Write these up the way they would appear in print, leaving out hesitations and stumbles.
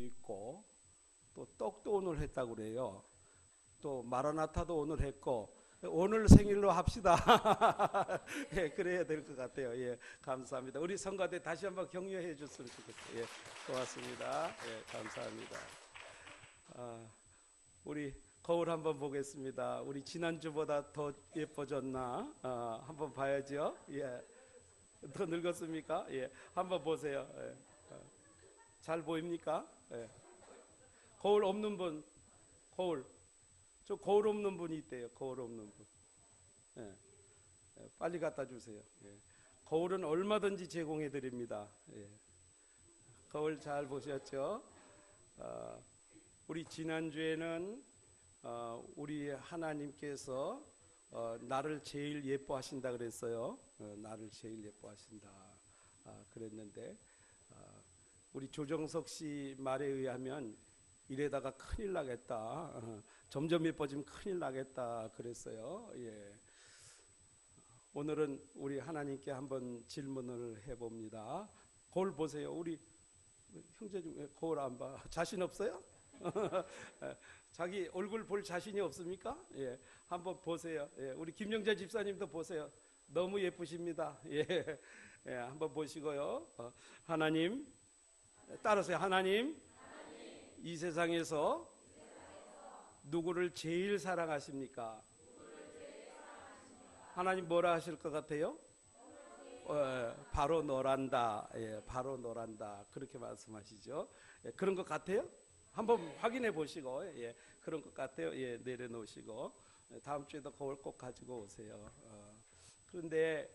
있고, 또 떡도 오늘 했다고 그래요. 또 마라나타도 오늘 했고, 오늘 생일로 합시다. 예, 그래야 될 것 같아요. 예, 감사합니다. 우리 성가대 다시 한번 격려해 줬으면 좋겠어요. 예, 고맙습니다. 예, 감사합니다. 우리 거울 한번 보겠습니다. 우리 지난주보다 더 예뻐졌나? 한번 봐야죠. 예, 더 늙었습니까? 예, 한번 보세요. 예, 잘 보입니까? 예. 거울 없는 분, 거울. 저 거울 없는 분이 있대요. 거울 없는 분. 예. 빨리 갖다 주세요. 예. 거울은 얼마든지 제공해 드립니다. 예. 거울 잘 보셨죠? 우리 지난주에는 우리 하나님께서 나를 제일 예뻐하신다 그랬어요. 나를 제일 예뻐하신다 그랬는데, 우리 조정석 씨 말에 의하면 이래다가 큰일 나겠다. 점점 예뻐지면 큰일 나겠다 그랬어요. 예. 오늘은 우리 하나님께 한번 질문을 해봅니다. 거울 보세요. 우리 형제 중에 거울 안 봐. 자신 없어요? 자기 얼굴 볼 자신이 없습니까? 예. 한번 보세요. 예. 우리 김영재 집사님도 보세요. 너무 예쁘십니다. 예. 예. 한번 보시고요. 하나님, 따라서요. 하나님, 이 세상에서 누구를 제일 사랑하십니까? 하나님 뭐라 하실 것 같아요? 바로 너란다. 예, 바로 너란다. 그렇게 말씀하시죠. 예, 그런 것 같아요? 한번 확인해 보시고, 예, 그런 것 같아요. 예, 내려놓으시고, 다음 주에도 거울 꼭 가지고 오세요. 그런데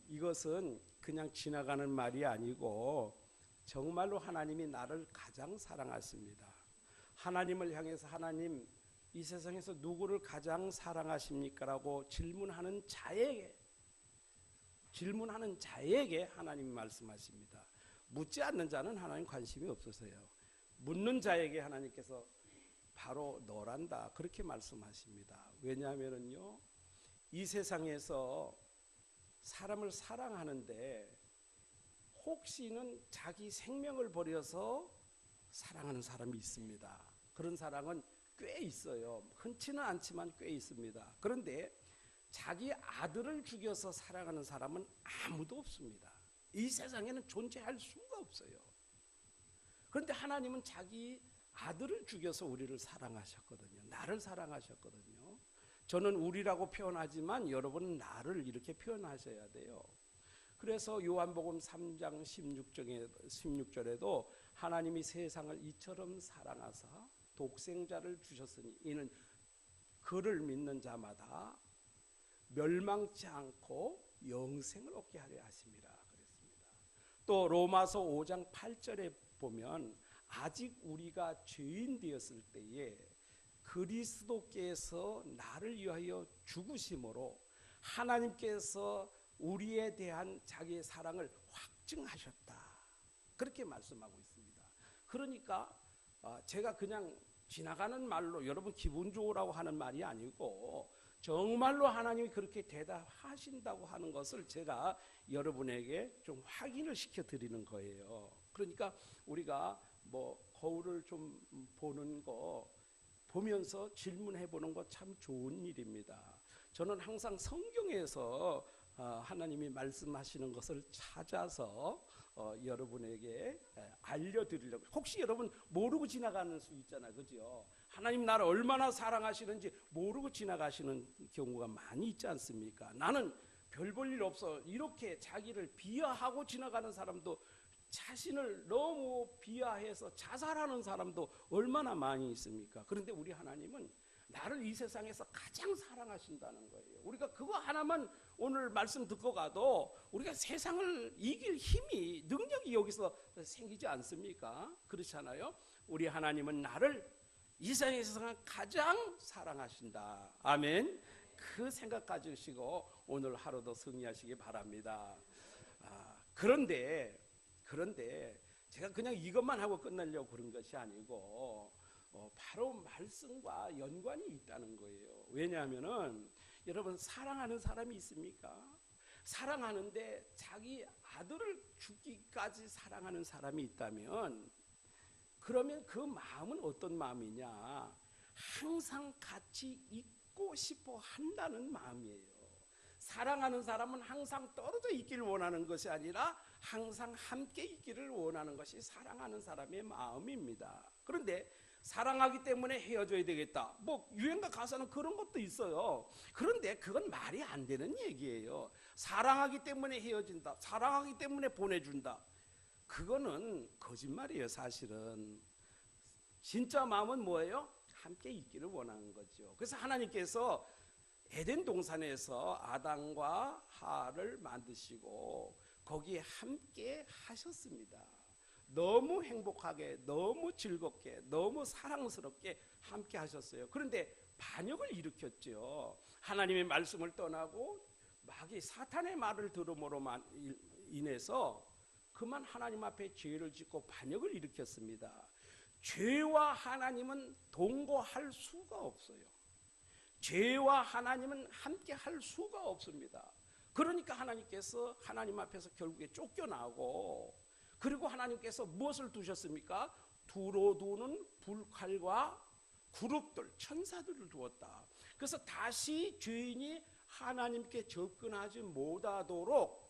이것은 그냥 지나가는 말이 아니고 정말로 하나님이 나를 가장 사랑하십니다. 하나님을 향해서 하나님, 이 세상에서 누구를 가장 사랑하십니까? 라고 질문하는 자에게 하나님이 말씀하십니다. 묻지 않는 자는 하나님 관심이 없으세요. 묻는 자에게 하나님께서 바로 너란다 그렇게 말씀하십니다. 왜냐하면요, 이 세상에서 사람을 사랑하는데 혹시는 자기 생명을 버려서 사랑하는 사람이 있습니다. 그런 사랑은 꽤 있어요. 흔치는 않지만 꽤 있습니다. 그런데 자기 아들을 죽여서 사랑하는 사람은 아무도 없습니다. 이 세상에는 존재할 수가 없어요. 그런데 하나님은 자기 아들을 죽여서 우리를 사랑하셨거든요. 나를 사랑하셨거든요. 저는 우리라고 표현하지만 여러분은 나를 이렇게 표현하셔야 돼요. 그래서 요한복음 3장 16절에도 하나님이 세상을 이처럼 사랑하사 독생자를 주셨으니 이는 그를 믿는 자마다 멸망치 않고 영생을 얻게 하려 하심이라 그랬습니다. 또 로마서 5장 8절에 보면 아직 우리가 죄인 되었을 때에 그리스도께서 나를 위하여 죽으심으로 하나님께서 우리에 대한 자기의 사랑을 확증하셨다 그렇게 말씀하고 있습니다. 그러니까 제가 그냥 지나가는 말로 여러분 기분 좋으라고 하는 말이 아니고 정말로 하나님이 그렇게 대답하신다고 하는 것을 제가 여러분에게 좀 확인을 시켜 드리는 거예요. 그러니까 우리가 뭐 거울을 좀 보는 거 보면서 질문해 보는 거 참 좋은 일입니다. 저는 항상 성경에서 하나님이 말씀하시는 것을 찾아서 여러분에게 알려드리려고. 혹시 여러분 모르고 지나가는 수 있잖아요, 그죠? 하나님 나를 얼마나 사랑하시는지 모르고 지나가시는 경우가 많이 있지 않습니까? 나는 별 볼 일 없어 이렇게 자기를 비하하고 지나가는 사람도, 자신을 너무 비하해서 자살하는 사람도 얼마나 많이 있습니까? 그런데 우리 하나님은 나를 이 세상에서 가장 사랑하신다는 거예요. 우리가 그거 하나만 오늘 말씀 듣고 가도 우리가 세상을 이길 힘이, 능력이 여기서 생기지 않습니까? 그렇잖아요. 우리 하나님은 나를 이 세상에서 가장 사랑하신다. 아멘. 그 생각 가지시고 오늘 하루도 승리하시기 바랍니다. 그런데 제가 그냥 이것만 하고 끝내려고 그런 것이 아니고 바로 말씀과 연관이 있다는 거예요. 왜냐하면은 여러분, 사랑하는 사람이 있습니까? 사랑하는데 자기 아들을 죽기까지 사랑하는 사람이 있다면 그러면 그 마음은 어떤 마음이냐? 항상 같이 있고 싶어 한다는 마음이에요. 사랑하는 사람은 항상 떨어져 있기를 원하는 것이 아니라 항상 함께 있기를 원하는 것이 사랑하는 사람의 마음입니다. 그런데 사랑하기 때문에 헤어져야 되겠다. 뭐 유행가 가사는 그런 것도 있어요. 그런데 그건 말이 안 되는 얘기예요. 사랑하기 때문에 헤어진다. 사랑하기 때문에 보내준다. 그거는 거짓말이에요, 사실은. 진짜 마음은 뭐예요? 함께 있기를 원하는 거죠. 그래서 하나님께서 에덴 동산에서 아담과 하와를 만드시고 거기에 함께 하셨습니다. 너무 행복하게, 너무 즐겁게, 너무 사랑스럽게 함께 하셨어요. 그런데 반역을 일으켰죠. 하나님의 말씀을 떠나고 마귀 사탄의 말을 들음으로 인해서 그만 하나님 앞에 죄를 짓고 반역을 일으켰습니다. 죄와 하나님은 동거할 수가 없어요. 죄와 하나님은 함께 할 수가 없습니다. 그러니까 하나님께서 하나님 앞에서 결국에 쫓겨나고, 그리고 하나님께서 무엇을 두셨습니까? 두로 두는 불칼과 구룹들, 천사들을 두었다. 그래서 다시 죄인이 하나님께 접근하지 못하도록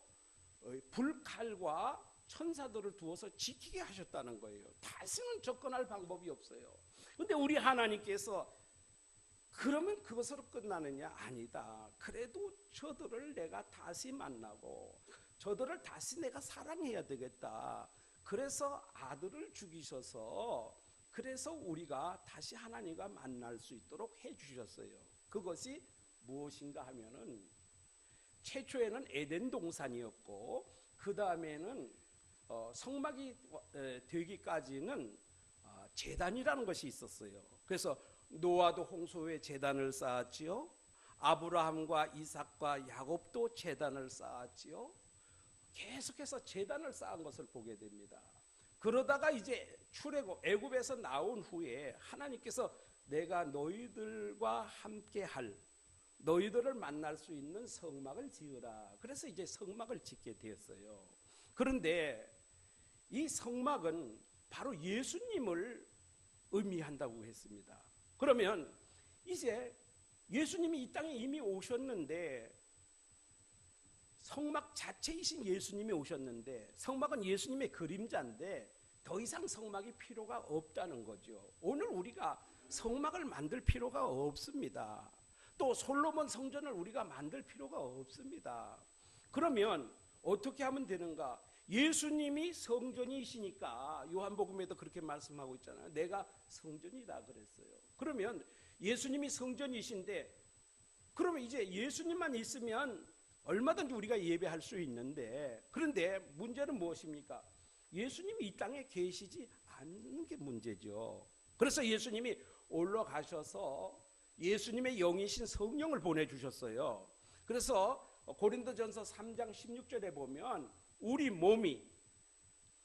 불칼과 천사들을 두어서 지키게 하셨다는 거예요. 다시는 접근할 방법이 없어요. 그런데 우리 하나님께서 그러면 그것으로 끝나느냐? 아니다. 그래도 저들을 내가 다시 만나고 저들을 다시 내가 사랑해야 되겠다. 그래서 아들을 죽이셔서 그래서 우리가 다시 하나님과 만날 수 있도록 해주셨어요. 그것이 무엇인가 하면은 최초에는 에덴 동산이었고 그 다음에는 성막이 되기까지는 제단이라는 것이 있었어요. 그래서 노아도 홍수 후에 제단을 쌓았지요. 아브라함과 이삭과 야곱도 제단을 쌓았지요. 계속해서 제단을 쌓은 것을 보게 됩니다. 그러다가 이제 애굽에서 나온 후에 하나님께서 내가 너희들과 함께할, 너희들을 만날 수 있는 성막을 지으라. 그래서 이제 성막을 짓게 되었어요. 그런데 이 성막은 바로 예수님을 의미한다고 했습니다. 그러면 이제 예수님이 이 땅에 이미 오셨는데, 성막 자체이신 예수님이 오셨는데, 성막은 예수님의 그림자인데 더 이상 성막이 필요가 없다는 거죠. 오늘 우리가 성막을 만들 필요가 없습니다. 또 솔로몬 성전을 우리가 만들 필요가 없습니다. 그러면 어떻게 하면 되는가? 예수님이 성전이시니까 요한복음에도 그렇게 말씀하고 있잖아요. 내가 성전이다 그랬어요. 그러면 예수님이 성전이신데, 그러면 이제 예수님만 있으면 얼마든지 우리가 예배할 수 있는데, 그런데 문제는 무엇입니까? 예수님이 이 땅에 계시지 않는 게 문제죠. 그래서 예수님이 올라가셔서 예수님의 영이신 성령을 보내주셨어요. 그래서 고린도전서 3장 16절에 보면 우리 몸이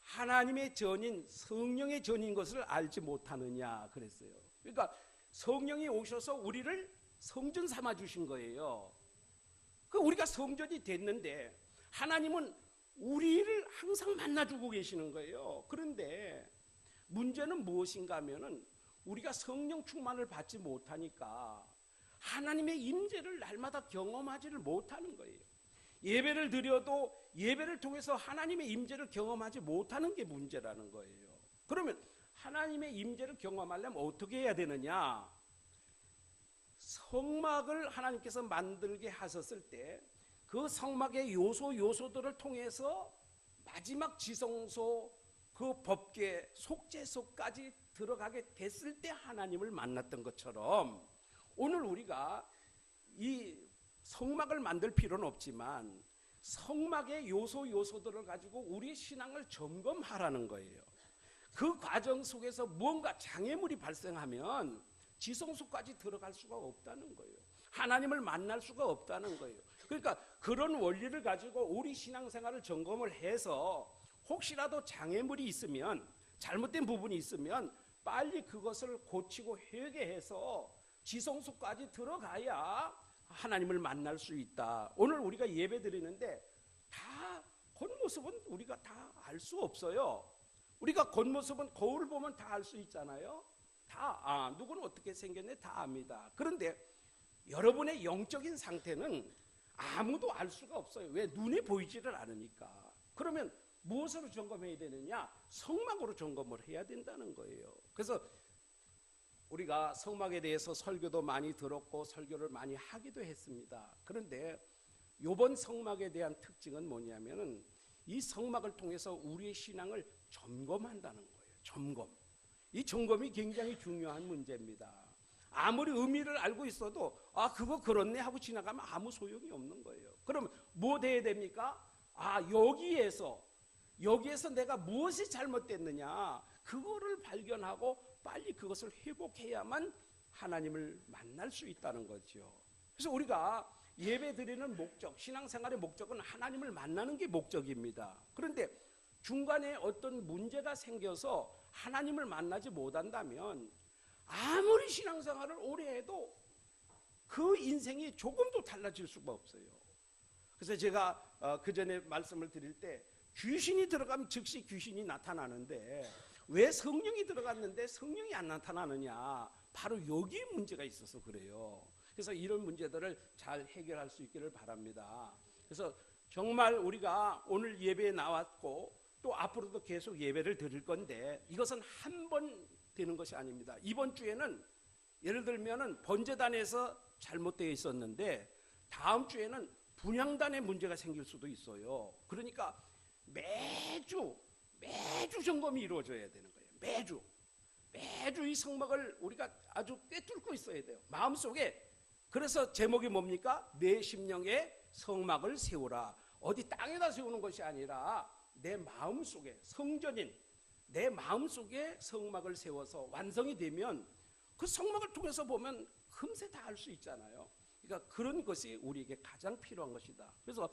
하나님의 전인 성령의 전인 것을 알지 못하느냐 그랬어요. 그러니까 성령이 오셔서 우리를 성전 삼아 주신 거예요. 그 우리가 성전이 됐는데 하나님은 우리를 항상 만나주고 계시는 거예요. 그런데 문제는 무엇인가 하면은 우리가 성령 충만을 받지 못하니까 하나님의 임재를 날마다 경험하지를 못하는 거예요. 예배를 드려도 예배를 통해서 하나님의 임재를 경험하지 못하는 게 문제라는 거예요. 그러면 하나님의 임재를 경험하려면 어떻게 해야 되느냐? 성막을 하나님께서 만들게 하셨을 때 그 성막의 요소들을 통해서 마지막 지성소, 그 법궤, 속죄소까지 들어가게 됐을 때 하나님을 만났던 것처럼 오늘 우리가 이 성막을 만들 필요는 없지만 성막의 요소들을 가지고 우리 신앙을 점검하라는 거예요. 그 과정 속에서 무언가 장애물이 발생하면 지성소까지 들어갈 수가 없다는 거예요. 하나님을 만날 수가 없다는 거예요. 그러니까 그런 원리를 가지고 우리 신앙생활을 점검을 해서 혹시라도 장애물이 있으면, 잘못된 부분이 있으면 빨리 그것을 고치고 회개해서 지성소까지 들어가야 하나님을 만날 수 있다. 오늘 우리가 예배 드리는데 다 겉모습은 우리가 다 알 수 없어요. 우리가 겉모습은 거울을 보면 다 알 수 있잖아요. 다 누구는 어떻게 생겼네 다 압니다. 그런데 여러분의 영적인 상태는 아무도 알 수가 없어요. 왜? 눈에 보이지를 않으니까. 그러면 무엇으로 점검해야 되느냐? 성막으로 점검을 해야 된다는 거예요. 그래서 우리가 성막에 대해서 설교도 많이 들었고 설교를 많이 하기도 했습니다. 그런데 이번 성막에 대한 특징은 뭐냐면은 이 성막을 통해서 우리의 신앙을 점검한다는 거예요. 점검. 이 점검이 굉장히 중요한 문제입니다. 아무리 의미를 알고 있어도 그거 그렇네 하고 지나가면 아무 소용이 없는 거예요. 그럼 뭐 돼야 됩니까? 여기에서 내가 무엇이 잘못됐느냐 그거를 발견하고 빨리 그것을 회복해야만 하나님을 만날 수 있다는 거죠. 그래서 우리가 예배 드리는 목적, 신앙생활의 목적은 하나님을 만나는 게 목적입니다. 그런데 중간에 어떤 문제가 생겨서 하나님을 만나지 못한다면 아무리 신앙생활을 오래 해도 그 인생이 조금도 달라질 수가 없어요. 그래서 제가 그 전에 말씀을 드릴 때 귀신이 들어가면 즉시 귀신이 나타나는데 왜 성령이 들어갔는데 성령이 안 나타나느냐? 바로 여기에 문제가 있어서 그래요. 그래서 이런 문제들을 잘 해결할 수 있기를 바랍니다. 그래서 정말 우리가 오늘 예배에 나왔고 또 앞으로도 계속 예배를 드릴 건데 이것은 한 번 되는 것이 아닙니다. 이번 주에는 예를 들면은 번제단에서 잘못되어 있었는데 다음 주에는 분향단에 문제가 생길 수도 있어요. 그러니까 매주 점검이 이루어져야 되는 거예요. 매주 이 성막을 우리가 아주 꿰뚫고 있어야 돼요. 마음속에. 그래서 제목이 뭡니까? 내 심령에 성막을 세우라. 어디 땅에다 세우는 것이 아니라 내 마음속에, 성전인 내 마음속에 성막을 세워서 완성이 되면 그 성막을 통해서 보면 금세 다 알 수 있잖아요. 그러니까 그런 것이 우리에게 가장 필요한 것이다. 그래서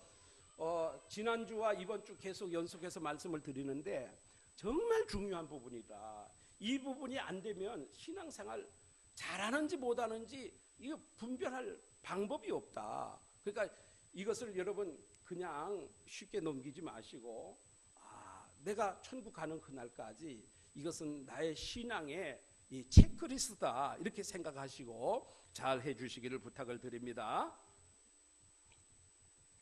지난주와 이번 주 계속 연속해서 말씀을 드리는데 정말 중요한 부분이다. 이 부분이 안 되면 신앙생활 잘하는지 못하는지 이거 분별할 방법이 없다. 그러니까 이것을 여러분 그냥 쉽게 넘기지 마시고 내가 천국 가는 그날까지 이것은 나의 신앙의 이 체크리스트다 이렇게 생각하시고 잘 해주시기를 부탁을 드립니다.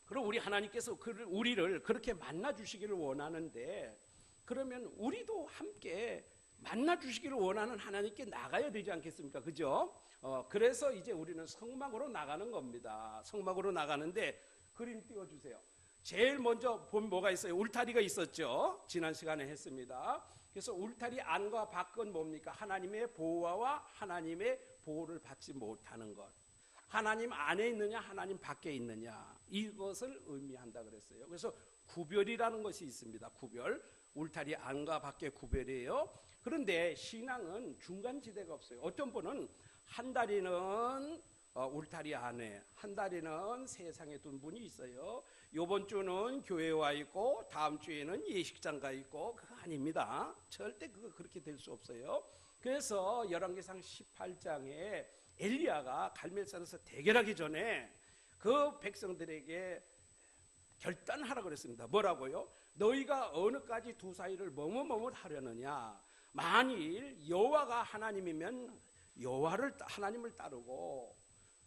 그럼 우리 하나님께서 우리를 그렇게 만나주시기를 원하는데 그러면 우리도 함께 만나주시기를 원하는 하나님께 나가야 되지 않겠습니까? 그죠? 그래서 이제 우리는 성막으로 나가는 겁니다. 성막으로 나가는데 그림 띄워주세요. 제일 먼저 보면 뭐가 있어요? 울타리가 있었죠. 지난 시간에 했습니다. 그래서 울타리 안과 밖은 뭡니까? 하나님의 보호와 하나님의 보호를 받지 못하는 것. 하나님 안에 있느냐 하나님 밖에 있느냐 이것을 의미한다 그랬어요. 그래서 구별이라는 것이 있습니다. 구별. 울타리 안과 밖의 구별이에요. 그런데 신앙은 중간지대가 없어요. 어떤 분은 한 다리는 울타리 안에, 한 다리는 세상에 둔 분이 있어요. 이번 주는 교회에 와 있고 다음 주에는 예식장 가 있고 그거 아닙니다. 절대 그렇게 될 수 없어요. 그래서 열왕기상 18장에 엘리야가 갈멜산에서 대결하기 전에 그 백성들에게 결단하라 그랬습니다. 뭐라고요? 너희가 어느까지 두 사이를 머뭇머뭇 하려느냐? 만일 여호와가 하나님이면 하나님을 따르고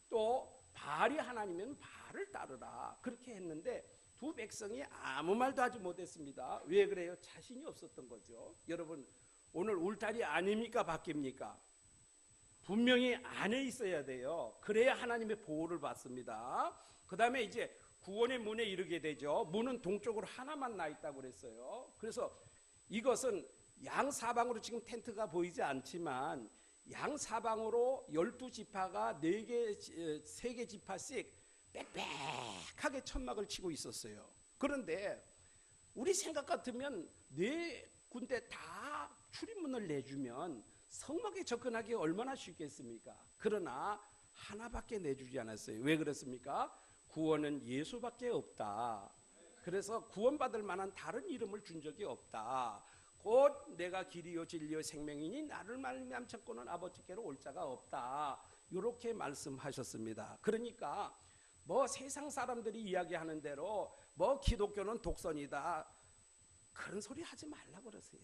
또 바알이 하나님이면 바알을 따르라. 그렇게 했는데 두 백성이 아무 말도 하지 못했습니다. 왜 그래요? 자신이 없었던 거죠. 여러분 오늘 울타리 아닙니까? 밖입니까? 분명히 안에 있어야 돼요. 그래야 하나님의 보호를 받습니다. 그 다음에 이제 구원의 문에 이르게 되죠. 문은 동쪽으로 하나만 나 있다고 그랬어요. 그래서 이것은 양사방으로 지금 텐트가 보이지 않지만 양사방으로 12지파가 3개 지파씩 빽빽하게 천막을 치고 있었어요. 그런데 우리 생각 같으면 4군데 다 출입문을 내주면 성막에 접근하기 얼마나 쉽겠습니까? 그러나 하나밖에 내주지 않았어요. 왜 그렇습니까? 구원은 예수밖에 없다. 그래서 구원받을 만한 다른 이름을 준 적이 없다. 곧 내가 길이요 진리요 생명이니 나를 말미암 찾고는 아버지께로 올 자가 없다. 이렇게 말씀하셨습니다. 그러니까 뭐 세상 사람들이 이야기하는 대로 뭐 기독교는 독선이다 그런 소리 하지 말라고 그러세요.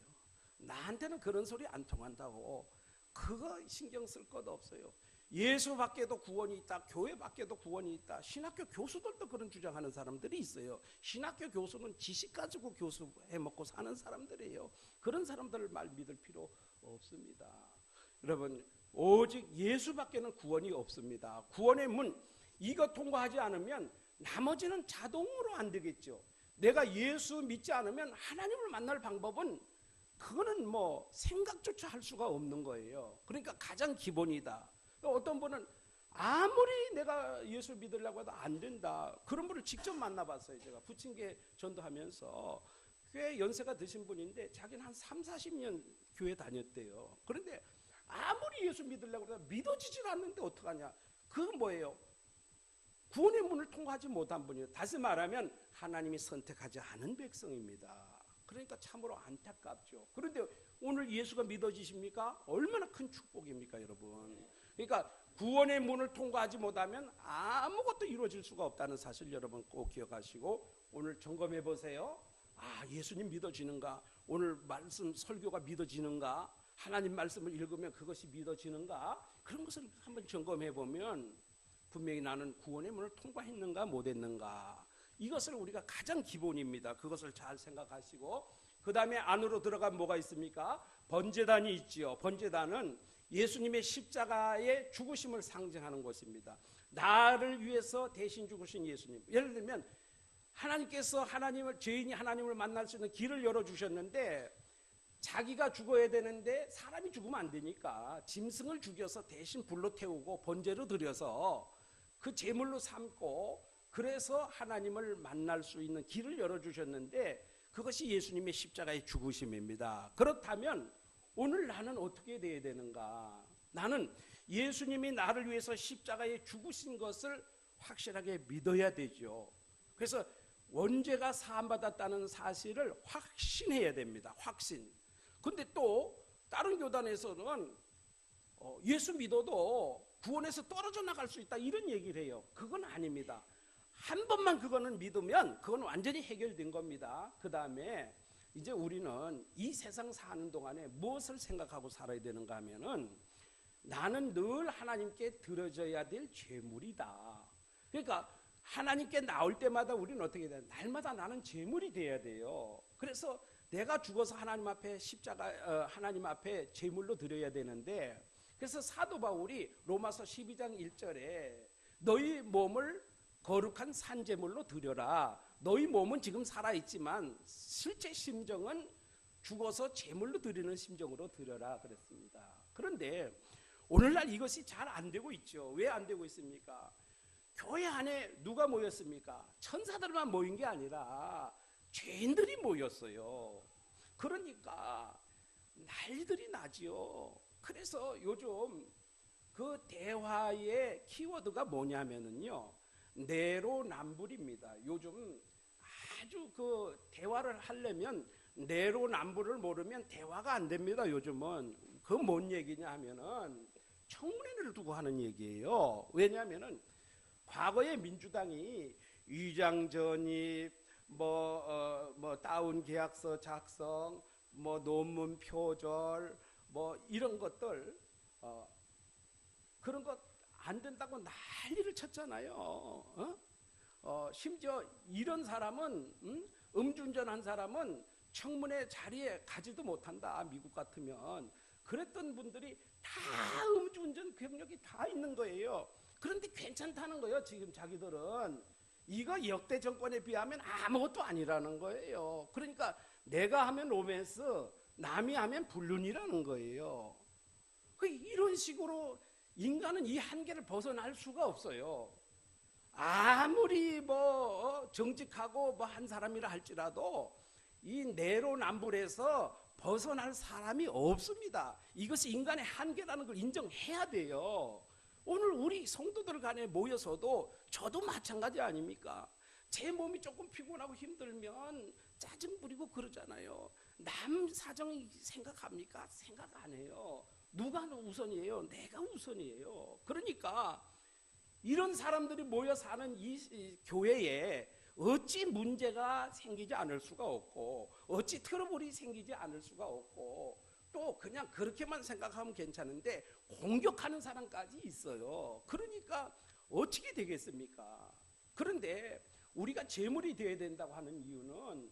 나한테는 그런 소리 안 통한다고. 그거 신경 쓸 것도 없어요. 예수 밖에도 구원이 있다. 교회 밖에도 구원이 있다. 신학교 교수들도 그런 주장하는 사람들이 있어요. 신학교 교수는 지식 가지고 교수해 먹고 사는 사람들이에요. 그런 사람들 말 믿을 필요 없습니다. 여러분, 오직 예수 밖에는 구원이 없습니다. 구원의 문, 이거 통과하지 않으면 나머지는 자동으로 안 되겠죠. 내가 예수 믿지 않으면 하나님을 만날 방법은 그거는 뭐 생각조차 할 수가 없는 거예요. 그러니까 가장 기본이다. 어떤 분은 아무리 내가 예수 믿으려고 해도 안 된다. 그런 분을 직접 만나봤어요. 제가 부침개 전도하면서 꽤 연세가 드신 분인데 자기는 한 3, 40년 교회 다녔대요. 그런데 아무리 예수 믿으려고 해도 믿어지질 않는데 어떡하냐. 그건 뭐예요? 구원의 문을 통과하지 못한 분이에요. 다시 말하면 하나님이 선택하지 않은 백성입니다. 그러니까 참으로 안타깝죠. 그런데 오늘 예수가 믿어지십니까? 얼마나 큰 축복입니까, 여러분? 그러니까 구원의 문을 통과하지 못하면 아무것도 이루어질 수가 없다는 사실 여러분 꼭 기억하시고 오늘 점검해 보세요. 아, 예수님 믿어지는가? 오늘 말씀 설교가 믿어지는가? 하나님 말씀을 읽으면 그것이 믿어지는가? 그런 것을 한번 점검해 보면 분명히 나는 구원의 문을 통과했는가 못했는가? 이것을 우리가 가장 기본입니다. 그것을 잘 생각하시고 그 다음에 안으로 들어가면 뭐가 있습니까? 번제단이 있지요. 번제단은 예수님의 십자가의 죽으심을 상징하는 것입니다. 나를 위해서 대신 죽으신 예수님. 예를 들면 하나님께서 죄인이 하나님을 만날 수 있는 길을 열어주셨는데 자기가 죽어야 되는데 사람이 죽으면 안 되니까 짐승을 죽여서 대신 불로 태우고 번제로 드려서 그 제물로 삼고 그래서 하나님을 만날 수 있는 길을 열어주셨는데 그것이 예수님의 십자가의 죽으심입니다. 그렇다면 오늘 나는 어떻게 돼야 되는가? 나는 예수님이 나를 위해서 십자가에 죽으신 것을 확실하게 믿어야 되죠. 그래서 원죄가 사함받았다는 사실을 확신해야 됩니다. 확신. 근데 또 다른 교단에서는 예수 믿어도 구원에서 떨어져 나갈 수 있다 이런 얘기를 해요. 그건 아닙니다. 한 번만 그거는 믿으면 그건 완전히 해결된 겁니다. 그 다음에 이제 우리는 이 세상 사는 동안에 무엇을 생각하고 살아야 되는가 하면은 나는 늘 하나님께 드려져야 될 제물이다. 그러니까 하나님께 나올 때마다 우리는 어떻게 돼야 돼요? 날마다 나는 제물이 돼야 돼요. 그래서 내가 죽어서 하나님 앞에 하나님 앞에 제물로 드려야 되는데 그래서 사도 바울이 로마서 12장 1절에 너희 몸을 거룩한 산제물로 드려라. 너희 몸은 지금 살아있지만 실제 심정은 죽어서 제물로 드리는 심정으로 드려라 그랬습니다. 그런데 오늘날 이것이 잘 안 되고 있죠. 왜 안 되고 있습니까? 교회 안에 누가 모였습니까? 천사들만 모인 게 아니라 죄인들이 모였어요. 그러니까 난리들이 나지요. 그래서 요즘 그 대화의 키워드가 뭐냐면은요, 내로남불입니다. 요즘 아주 그 대화를 하려면 내로남불을 모르면 대화가 안 됩니다. 요즘은 그 뭔 얘기냐 하면은 청문회를 두고 하는 얘기예요. 왜냐하면은 과거에 민주당이 위장 전입, 다운 계약서 작성, 논문 표절, 이런 것들 그런 것 안 된다고 난리를 쳤잖아요. 심지어 이런 사람은 음주운전한 사람은 청문회 자리에 가지도 못한다. 미국 같으면 그랬던 분들이 다 음주운전 경력이 다 있는 거예요. 그런데 괜찮다는 거예요. 지금 자기들은 이거 역대 정권에 비하면 아무것도 아니라는 거예요. 그러니까 내가 하면 로맨스, 남이 하면 불륜이라는 거예요. 이런 식으로 인간은 이 한계를 벗어날 수가 없어요. 아무리 정직하고 한 사람이라 할지라도 이 내로남불에서 벗어날 사람이 없습니다. 이것이 인간의 한계라는 걸 인정해야 돼요. 오늘 우리 성도들 간에 모여서도 저도 마찬가지 아닙니까? 제 몸이 조금 피곤하고 힘들면 짜증 부리고 그러잖아요. 남 사정 생각합니까? 생각 안 해요. 누가 우선이에요? 내가 우선이에요. 그러니까 이런 사람들이 모여 사는 이 교회에 어찌 문제가 생기지 않을 수가 없고, 어찌 트러블이 생기지 않을 수가 없고, 또 그냥 그렇게만 생각하면 괜찮은데 공격하는 사람까지 있어요. 그러니까 어떻게 되겠습니까? 그런데 우리가 제물이 되어야 된다고 하는 이유는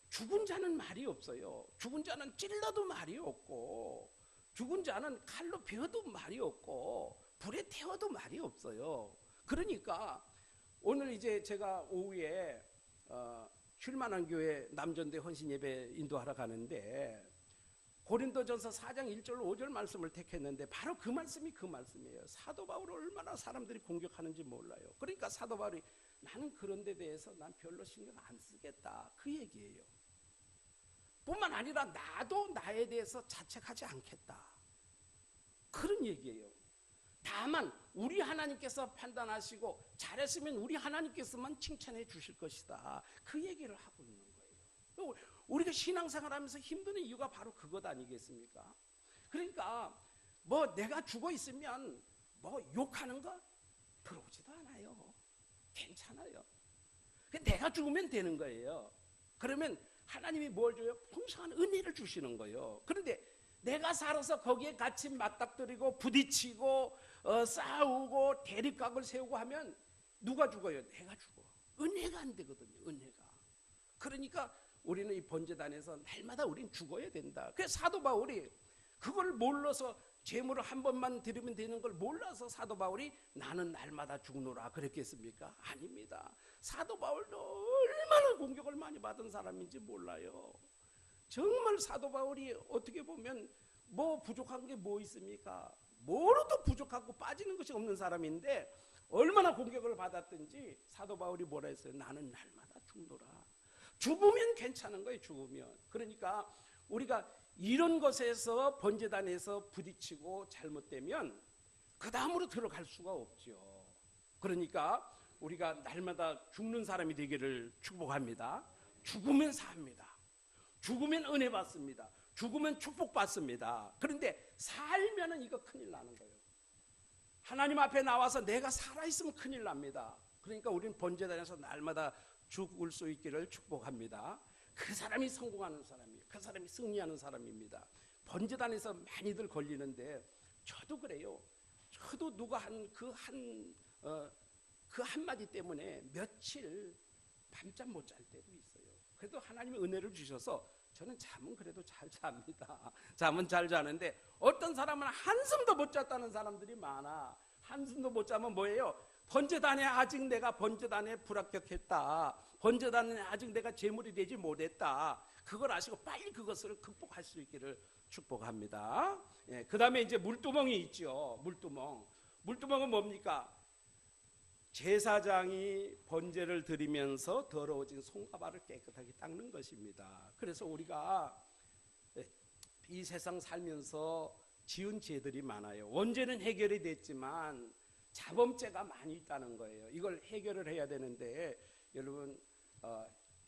죽은 자는 말이 없어요. 죽은 자는 찔러도 말이 없고, 죽은 자는 칼로 베어도 말이 없고, 불에 태워도 말이 없어요. 그러니까 오늘 이제 제가 오후에 쉴만한 교회 남전대 헌신 예배 인도하러 가는데 고린도전서 4장 1절 5절 말씀을 택했는데 바로 그 말씀이 그 말씀이에요. 사도 바울을 얼마나 사람들이 공격하는지 몰라요. 그러니까 사도 바울이 나는 그런 데 대해서 난 별로 신경 안 쓰겠다, 그 얘기예요. 뿐만 아니라 나도 나에 대해서 자책하지 않겠다, 그런 얘기예요. 다만 우리 하나님께서 판단하시고 잘했으면 우리 하나님께서만 칭찬해 주실 것이다, 그 얘기를 하고 있는 거예요. 우리가 신앙생활하면서 힘드는 이유가 바로 그것 아니겠습니까? 그러니까 뭐 내가 죽어 있으면 뭐 욕하는 거 들어오지도 않아요. 괜찮아요. 내가 죽으면 되는 거예요. 그러면 하나님이 뭘 줘요? 풍성한 은혜를 주시는 거예요. 그런데 내가 살아서 거기에 같이 맞닥뜨리고 부딪히고 싸우고 대립각을 세우고 하면 누가 죽어요? 내가 죽어. 은혜가 안 되거든요. 은혜가. 그러니까 우리는 이 번제단에서 날마다 우린 죽어야 된다. 그래서 사도 바울이 그걸 몰라서 제물을 한 번만 드리면 되는 걸 몰라서 사도 바울이 나는 날마다 죽노라 그랬겠습니까? 아닙니다. 사도 바울도 얼마나 공격을 많이 받은 사람인지 몰라요. 정말 사도 바울이 어떻게 보면 뭐 부족한 게 뭐 있습니까? 뭐로도 부족하고 빠지는 것이 없는 사람인데 얼마나 공격을 받았든지 사도 바울이 뭐라 했어요? 나는 날마다 죽노라. 죽으면 괜찮은 거예요. 죽으면. 그러니까 우리가 이런 것에서 번제단에서 부딪히고 잘못되면 그 다음으로 들어갈 수가 없죠. 그러니까 우리가 날마다 죽는 사람이 되기를 축복합니다. 죽으면 삽니다. 죽으면 은혜 받습니다. 죽으면 축복 받습니다. 그런데 살면은 이거 큰일 나는 거예요. 하나님 앞에 나와서 내가 살아있으면 큰일 납니다. 그러니까 우리는 번제단에서 날마다 죽을 수 있기를 축복합니다. 그 사람이 성공하는 사람이에요. 그 사람이 승리하는 사람입니다. 번제단에서 많이들 걸리는데 저도 그래요. 저도 누가 한 그 한마디 때문에 며칠 밤잠 못 잘 때도 있어요. 그래도 하나님이 은혜를 주셔서 저는 잠은 그래도 잘 잡니다. 잠은 잘 자는데 어떤 사람은 한숨도 못 잤다는 사람들이 많아. 한숨도 못 자면 뭐예요? 번제단에 아직 내가 번제단에 불합격했다. 번제단에 아직 내가 제물이 되지 못했다. 그걸 아시고 빨리 그것을 극복할 수 있기를 축복합니다. 예, 그 다음에 이제 물두멍이 있죠. 물두멍. 물두멍은 뭡니까? 제사장이 번제를 드리면서 더러워진 손과 발을 깨끗하게 닦는 것입니다. 그래서 우리가 이 세상 살면서 지은 죄들이 많아요. 원죄는 해결이 됐지만 자범죄가 많이 있다는 거예요. 이걸 해결을 해야 되는데 여러분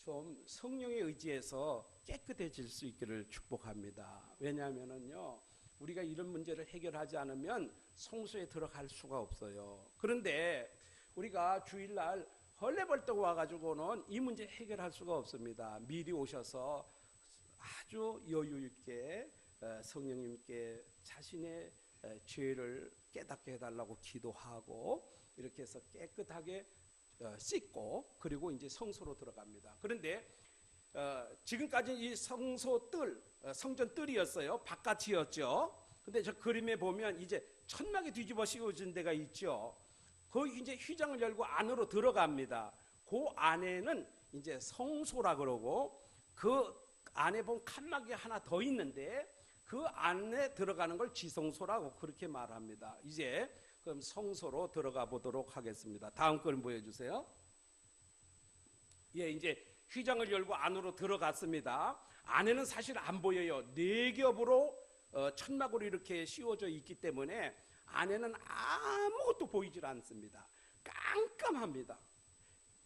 좀 성령에 의지해서 깨끗해질 수 있기를 축복합니다. 왜냐하면요 우리가 이런 문제를 해결하지 않으면 성소에 들어갈 수가 없어요. 그런데 우리가 주일날 헐레벌떡 와가지고는 이 문제 해결할 수가 없습니다. 미리 오셔서 아주 여유 있게 성령님께 자신의 죄를 깨닫게 해달라고 기도하고 이렇게 해서 깨끗하게 씻고 그리고 이제 성소로 들어갑니다. 그런데 지금까지 이 성소 뜰, 성전 뜰이었어요. 바깥이었죠. 근데 저 그림에 보면 이제 천막이 뒤집어 씌워진 데가 있죠. 거기 이제 휘장을 열고 안으로 들어갑니다. 그 안에는 이제 성소라 그러고 그 안에 보면 칸막이 하나 더 있는데 그 안에 들어가는 걸 지성소라고 그렇게 말합니다. 이제 그럼 성소로 들어가 보도록 하겠습니다. 다음 그림 보여주세요. 예, 이제 휘장을 열고 안으로 들어갔습니다. 안에는 사실 안 보여요. 네 겹으로 천막으로 이렇게 씌워져 있기 때문에 안에는 아무것도 보이질 않습니다. 깜깜합니다.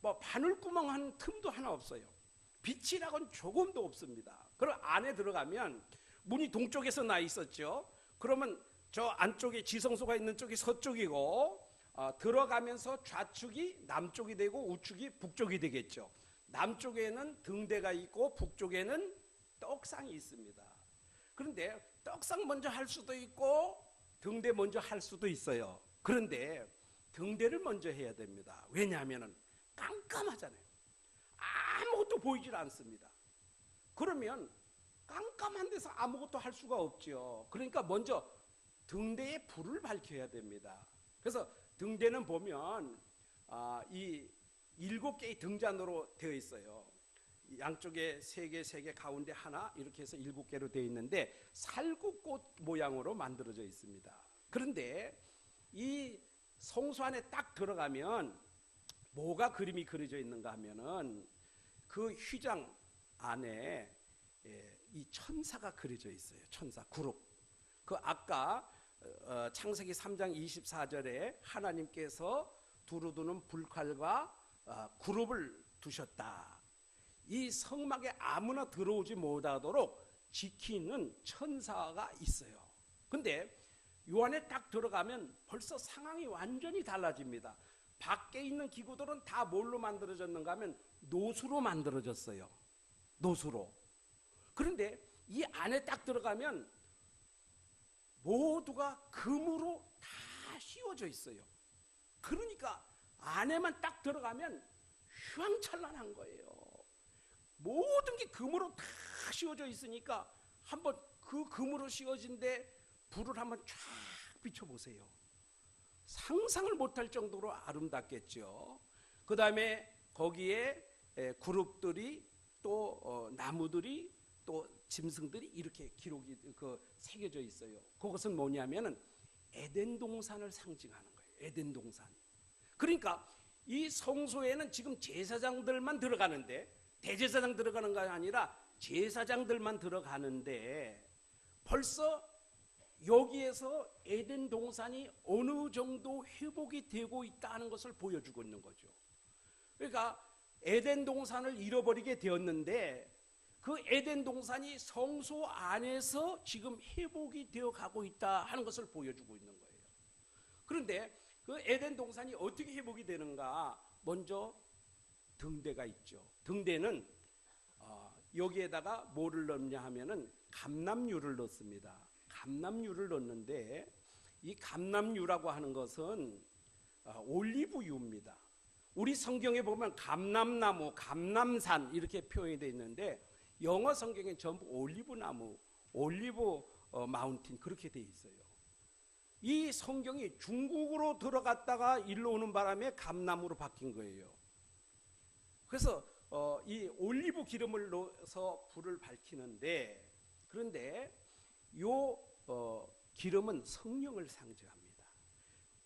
뭐 바늘구멍 한 틈도 하나 없어요. 빛이라고는 조금도 없습니다. 그럼 안에 들어가면 문이 동쪽에서 나 있었죠. 그러면 저 안쪽에 지성소가 있는 쪽이 서쪽이고 들어가면서 좌측이 남쪽이 되고 우측이 북쪽이 되겠죠. 남쪽에는 등대가 있고 북쪽에는 떡상이 있습니다. 그런데 떡상 먼저 할 수도 있고 등대 먼저 할 수도 있어요. 그런데 등대를 먼저 해야 됩니다. 왜냐하면 깜깜하잖아요. 아무것도 보이질 않습니다. 그러면 깜깜한 데서 아무것도 할 수가 없죠. 그러니까 먼저 등대에 불을 밝혀야 됩니다. 그래서 등대는 보면 이 7개의 등잔으로 되어 있어요. 양쪽에 3개, 3개, 가운데 하나 이렇게 해서 7개로 되어 있는데 살구꽃 모양으로 만들어져 있습니다. 그런데 이 성소 안에 딱 들어가면 뭐가 그림이 그려져 있는가 하면은 그 휘장 안에 이 천사가 그려져 있어요. 천사 그룹. 그 아까 창세기 3장 24절에 하나님께서 두루두는 불칼과 그룹을 두셨다. 이 성막에 아무나 들어오지 못하도록 지키는 천사가 있어요. 근데 요 안에 딱 들어가면 벌써 상황이 완전히 달라집니다. 밖에 있는 기구들은 다 뭘로 만들어졌는가 하면 노수로 만들어졌어요. 노수로. 그런데 이 안에 딱 들어가면 모두가 금으로 다 씌워져 있어요. 그러니까 안에만 딱 들어가면 휘황찬란한 거예요. 모든 게 금으로 다 씌워져 있으니까 한번 그 금으로 씌워진 데 불을 한번 쫙 비춰보세요. 상상을 못할 정도로 아름답겠죠. 그 다음에 거기에 그룹들이 또 나무들이 또 짐승들이 이렇게 기록이 새겨져 있어요. 그것은 뭐냐면은 에덴 동산을 상징하는 거예요. 에덴 동산. 그러니까 이 성소에는 지금 제사장들만 들어가는데, 대제사장 들어가는 게 아니라 제사장들만 들어가는데 벌써 여기에서 에덴 동산이 어느 정도 회복이 되고 있다는 것을 보여주고 있는 거죠. 그러니까 에덴 동산을 잃어버리게 되었는데 그 에덴 동산이 성소 안에서 지금 회복이 되어 가고 있다 하는 것을 보여주고 있는 거예요. 그런데 그 에덴 동산이 어떻게 회복이 되는가? 먼저 등대가 있죠. 등대는 여기에다가 뭐를 넣냐 하면은 감람유를 넣습니다. 감람유를 넣는데 이 감람유라고 하는 것은 올리브유입니다. 우리 성경에 보면 감람나무, 감람산 이렇게 표현이 되어 있는데 영어 성경엔 전부 올리브나무, 올리브 마운틴 그렇게 되어 있어요. 이 성경이 중국으로 들어갔다가 일로 오는 바람에 감람으로 바뀐 거예요. 그래서 이 올리브 기름을 넣어서 불을 밝히는데, 그런데 요 기름은 성령을 상징합니다.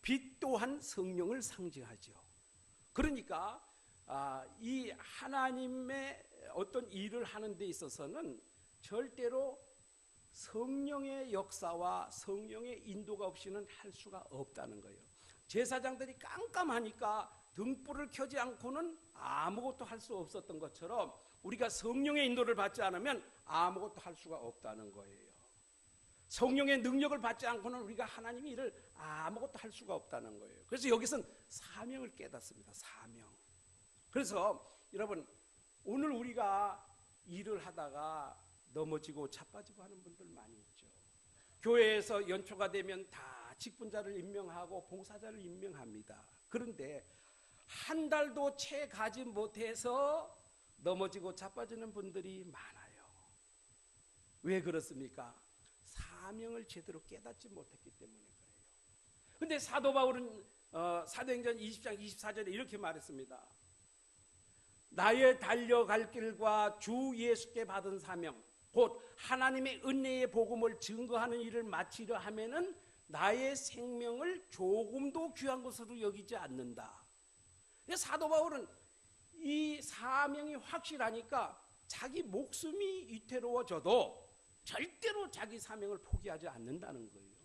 빛 또한 성령을 상징하죠. 그러니까 이 하나님의 어떤 일을 하는 데 있어서는 절대로 성령의 역사와 성령의 인도가 없이는 할 수가 없다는 거예요. 제사장들이 깜깜하니까 등불을 켜지 않고는 아무것도 할 수 없었던 것처럼 우리가 성령의 인도를 받지 않으면 아무것도 할 수가 없다는 거예요. 성령의 능력을 받지 않고는 우리가 하나님의 일을 아무것도 할 수가 없다는 거예요. 그래서 여기서는 사명을 깨닫습니다. 사명. 그래서 여러분, 오늘 우리가 일을 하다가 넘어지고 자빠지고 하는 분들 많이 있죠. 교회에서 연초가 되면 다 직분자를 임명하고 봉사자를 임명합니다. 그런데 한 달도 채 가지 못해서 넘어지고 자빠지는 분들이 많아요. 왜 그렇습니까? 사명을 제대로 깨닫지 못했기 때문에 그래요. 그런데 사도 바울은 사도행전 20장 24절에 이렇게 말했습니다. 나의 달려갈 길과 주 예수께 받은 사명, 곧 하나님의 은혜의 복음을 증거하는 일을 마치려 하면은 나의 생명을 조금도 귀한 것으로 여기지 않는다. 사도 바울은 이 사명이 확실하니까 자기 목숨이 위태로워져도 절대로 자기 사명을 포기하지 않는다는 거예요.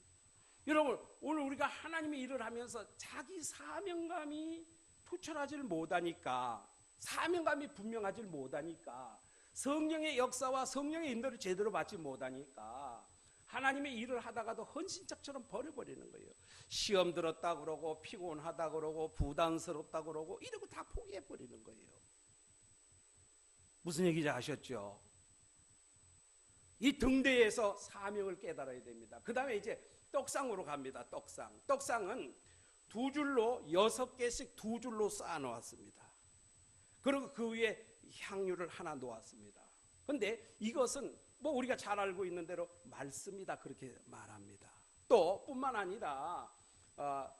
여러분, 오늘 우리가 하나님의 일을 하면서 자기 사명감이 투철하지 못하니까, 사명감이 분명하지 못하니까, 성령의 역사와 성령의 인도를 제대로 받지 못하니까 하나님의 일을 하다가도 헌신짝처럼 버려버리는 거예요. 시험 들었다 그러고 피곤하다 그러고 부담스럽다 그러고 이러고 다 포기해버리는 거예요. 무슨 얘기인지 아셨죠? 이 등대에서 사명을 깨달아야 됩니다. 그 다음에 이제 떡상으로 갑니다. 떡상은 두 줄로 6개씩 두 줄로 쌓아 놓았습니다. 그리고 그 위에 향유를 하나 놓았습니다. 그런데 이것은 뭐 우리가 잘 알고 있는 대로 말씀이다 그렇게 말합니다. 또 뿐만 아니라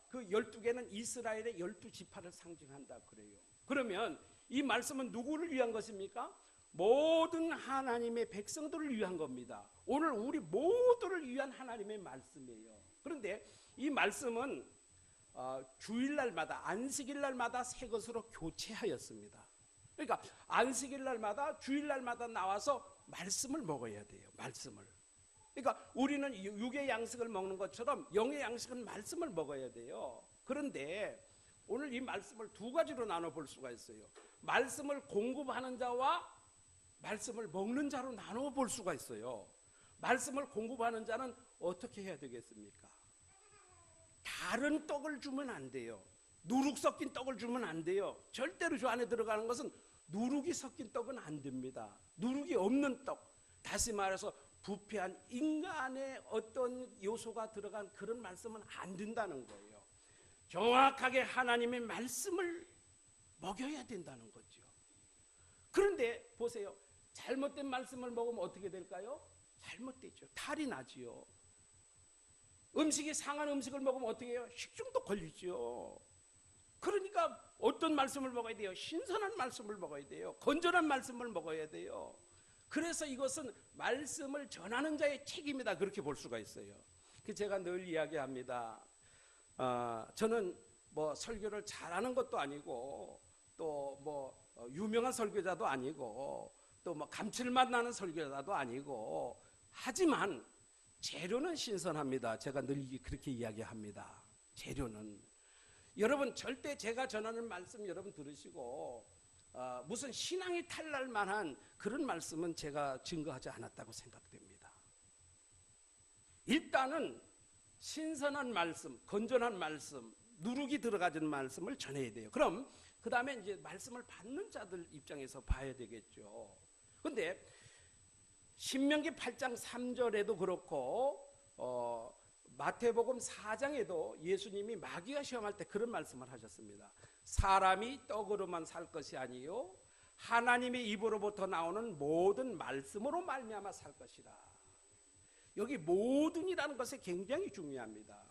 그 12개는 이스라엘의 12지파를 상징한다 그래요. 그러면 이 말씀은 누구를 위한 것입니까? 모든 하나님의 백성들을 위한 겁니다. 오늘 우리 모두를 위한 하나님의 말씀이에요. 그런데 이 말씀은 주일날마다 안식일날마다 새 것으로 교체하였습니다. 그러니까 안식일날마다 주일날마다 나와서 말씀을 먹어야 돼요. 말씀을. 그러니까 우리는 육의 양식을 먹는 것처럼 영의 양식은 말씀을 먹어야 돼요. 그런데 오늘 이 말씀을 두 가지로 나눠볼 수가 있어요. 말씀을 공급하는 자와 말씀을 먹는 자로 나눠 볼 수가 있어요. 말씀을 공급하는 자는 어떻게 해야 되겠습니까? 다른 떡을 주면 안 돼요. 누룩 섞인 떡을 주면 안 돼요. 절대로 주 안에 들어가는 것은 누룩이 섞인 떡은 안 됩니다. 누룩이 없는 떡, 다시 말해서 부패한 인간의 어떤 요소가 들어간 그런 말씀은 안 된다는 거예요. 정확하게 하나님의 말씀을 먹여야 된다는 거죠. 그런데 보세요. 잘못된 말씀을 먹으면 어떻게 될까요? 잘못되죠. 탈이 나지요. 음식이 상한 음식을 먹으면 어떻게 해요? 식중독 걸리죠. 그러니까 어떤 말씀을 먹어야 돼요? 신선한 말씀을 먹어야 돼요. 건전한 말씀을 먹어야 돼요. 그래서 이것은 말씀을 전하는 자의 책임이다 그렇게 볼 수가 있어요. 제가 늘 이야기합니다. 저는 뭐 설교를 잘하는 것도 아니고 또 뭐 유명한 설교자도 아니고 또 뭐 감칠맛 나는 설교자도 아니고 하지만 재료는 신선합니다. 제가 늘 그렇게 이야기합니다. 재료는 여러분 절대 제가 전하는 말씀 여러분 들으시고 무슨 신앙이 탈날 만한 그런 말씀은 제가 증거하지 않았다고 생각됩니다. 일단은 신선한 말씀, 건전한 말씀, 누룩이 들어가진 말씀을 전해야 돼요. 그럼 그 다음에 이제 말씀을 받는 자들 입장에서 봐야 되겠죠. 그런데 신명기 8장 3절에도 그렇고 마태복음 4장에도 예수님이 마귀가 시험할 때 그런 말씀을 하셨습니다. 사람이 떡으로만 살 것이 아니요 하나님의 입으로부터 나오는 모든 말씀으로 말미암아 살 것이라. 여기 모든이라는 것이 굉장히 중요합니다.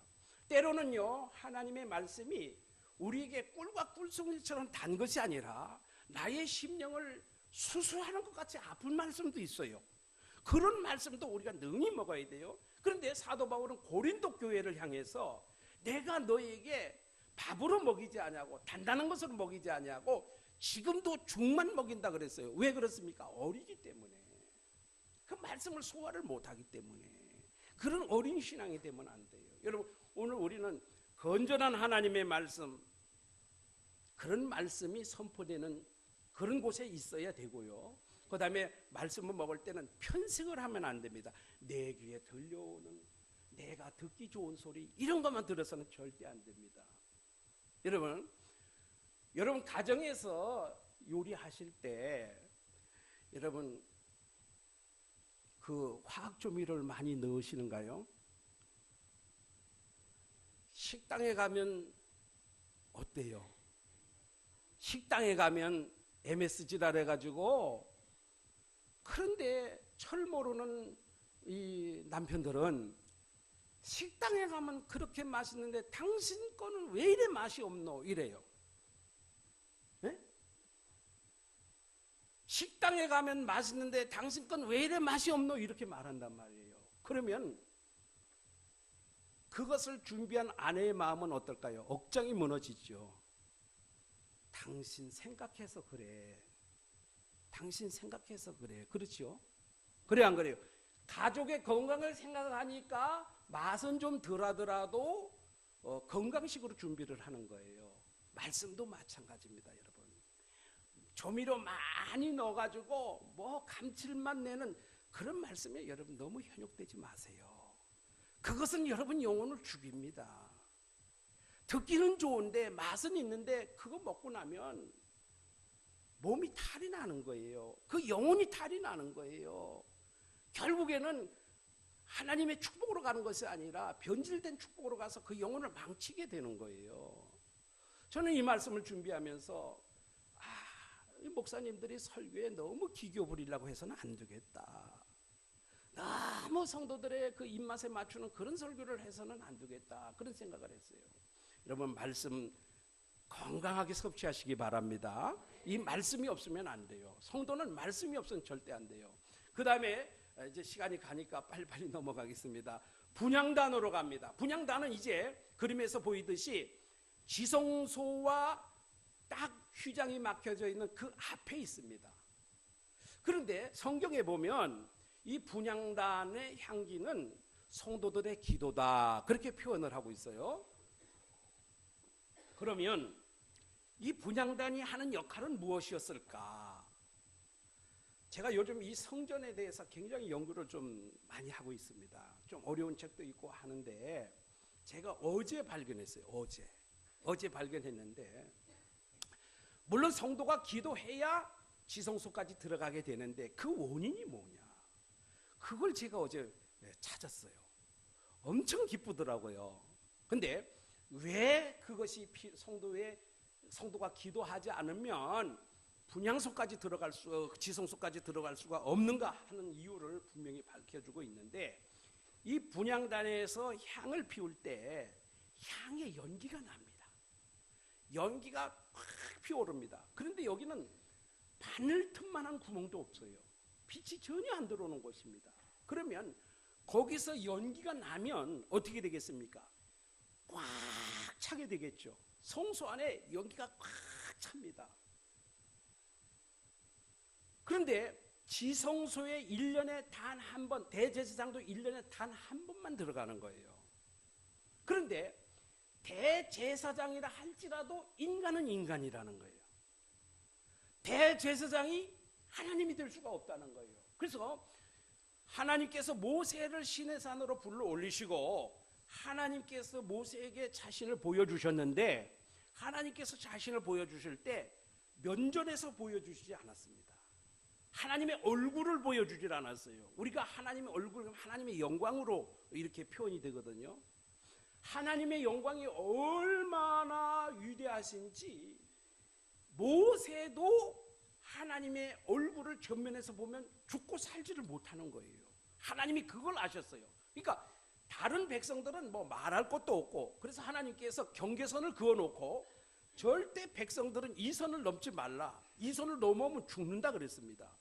때로는요 하나님의 말씀이 우리에게 꿀과 꿀송이처럼 단 것이 아니라 나의 심령을 수수하는 것 같이 아픈 말씀도 있어요. 그런 말씀도 우리가 능히 먹어야 돼요. 그런데 사도 바울은 고린도 교회를 향해서 내가 너에게 밥으로 먹이지 아니하고 단단한 것으로 먹이지 아니하고 지금도 죽만 먹인다 그랬어요. 왜 그렇습니까? 어리기 때문에. 그 말씀을 소화를 못하기 때문에. 그런 어린 신앙이 되면 안 돼요. 여러분 오늘 우리는 건전한 하나님의 말씀, 그런 말씀이 선포되는 그런 곳에 있어야 되고요. 그 다음에 말씀을 먹을 때는 편승을 하면 안 됩니다. 내 귀에 들려오는 내가 듣기 좋은 소리 이런 것만 들어서는 절대 안 됩니다. 여러분 가정에서 요리하실 때 여러분 그 화학조미료를 많이 넣으시는가요? 식당에 가면 어때요? 식당에 가면 MSG라 해가지고 그런데 철 모르는 이 남편들은 식당에 가면 그렇게 맛있는데 당신 거는 왜 이래 맛이 없노? 이래요. 네? 식당에 가면 맛있는데 당신 건 왜 이래 맛이 없노? 이렇게 말한단 말이에요. 그러면 그것을 준비한 아내의 마음은 어떨까요? 억장이 무너지죠. 당신 생각해서 그래. 당신 생각해서 그래. 그렇죠? 그래 안 그래요? 가족의 건강을 생각하니까 맛은 좀 덜하더라도 건강식으로 준비를 하는 거예요. 말씀도 마찬가지입니다, 여러분. 조미료 많이 넣어가지고 뭐 감칠맛 내는 그런 말씀에 여러분 너무 현혹되지 마세요. 그것은 여러분 영혼을 죽입니다. 듣기는 좋은데 맛은 있는데 그거 먹고 나면 몸이 탈이 나는 거예요. 그 영혼이 탈이 나는 거예요. 결국에는 하나님의 축복으로 가는 것이 아니라 변질된 축복으로 가서 그 영혼을 망치게 되는 거예요. 저는 이 말씀을 준비하면서 이 목사님들이 설교에 너무 기교 부리려고 해서는 안 되겠다. 너무 성도들의 그 입맛에 맞추는 그런 설교를 해서는 안 되겠다. 그런 생각을 했어요. 여러분 말씀 건강하게 섭취하시기 바랍니다. 이 말씀이 없으면 안 돼요. 성도는 말씀이 없으면 절대 안 돼요. 그 다음에 이제 시간이 가니까 빨리빨리 넘어가겠습니다. 분향단으로 갑니다. 분향단은 이제 그림에서 보이듯이 지성소와 딱 휘장이 막혀져 있는 그 앞에 있습니다. 그런데 성경에 보면 이 분향단의 향기는 성도들의 기도다, 그렇게 표현을 하고 있어요. 그러면 이 분향단이 하는 역할은 무엇이었을까? 제가 요즘 이 성전에 대해서 굉장히 연구를 좀 많이 하고 있습니다. 좀 어려운 책도 있고 하는데 제가 어제 발견했어요. 어제 발견했는데, 물론 성도가 기도해야 지성소까지 들어가게 되는데 그 원인이 뭐냐, 그걸 제가 어제 찾았어요. 엄청 기쁘더라고요. 근데 왜 그것이 성도가 기도하지 않으면 분향소까지 지성소까지 들어갈 수가 없는가 하는 이유를 분명히 밝혀주고 있는데, 이 분향단에서 향을 피울 때 향의 연기가 납니다. 연기가 확 피어오릅니다. 그런데 여기는 바늘 틈만한 구멍도 없어요. 빛이 전혀 안 들어오는 곳입니다. 그러면 거기서 연기가 나면 어떻게 되겠습니까? 꽉 차게 되겠죠. 성소 안에 연기가 꽉 찹니다. 그런데 지성소에 1년에 단 한 번, 대제사장도 1년에 단 한 번만 들어가는 거예요. 그런데 대제사장이라 할지라도 인간은 인간이라는 거예요. 대제사장이 하나님이 될 수가 없다는 거예요. 그래서 하나님께서 모세를 시내산으로 불러 올리시고 하나님께서 모세에게 자신을 보여주셨는데, 하나님께서 자신을 보여주실 때 면전에서 보여주시지 않았습니다. 하나님의 얼굴을 보여주질 않았어요. 우리가 하나님의 얼굴, 하나님의 영광으로 이렇게 표현이 되거든요. 하나님의 영광이 얼마나 위대하신지 모세도 하나님의 얼굴을 전면에서 보면 죽고 살지를 못하는 거예요. 하나님이 그걸 아셨어요. 그러니까 다른 백성들은 뭐 말할 것도 없고, 그래서 하나님께서 경계선을 그어놓고 절대 백성들은 이 선을 넘지 말라, 이 선을 넘으면 죽는다 그랬습니다.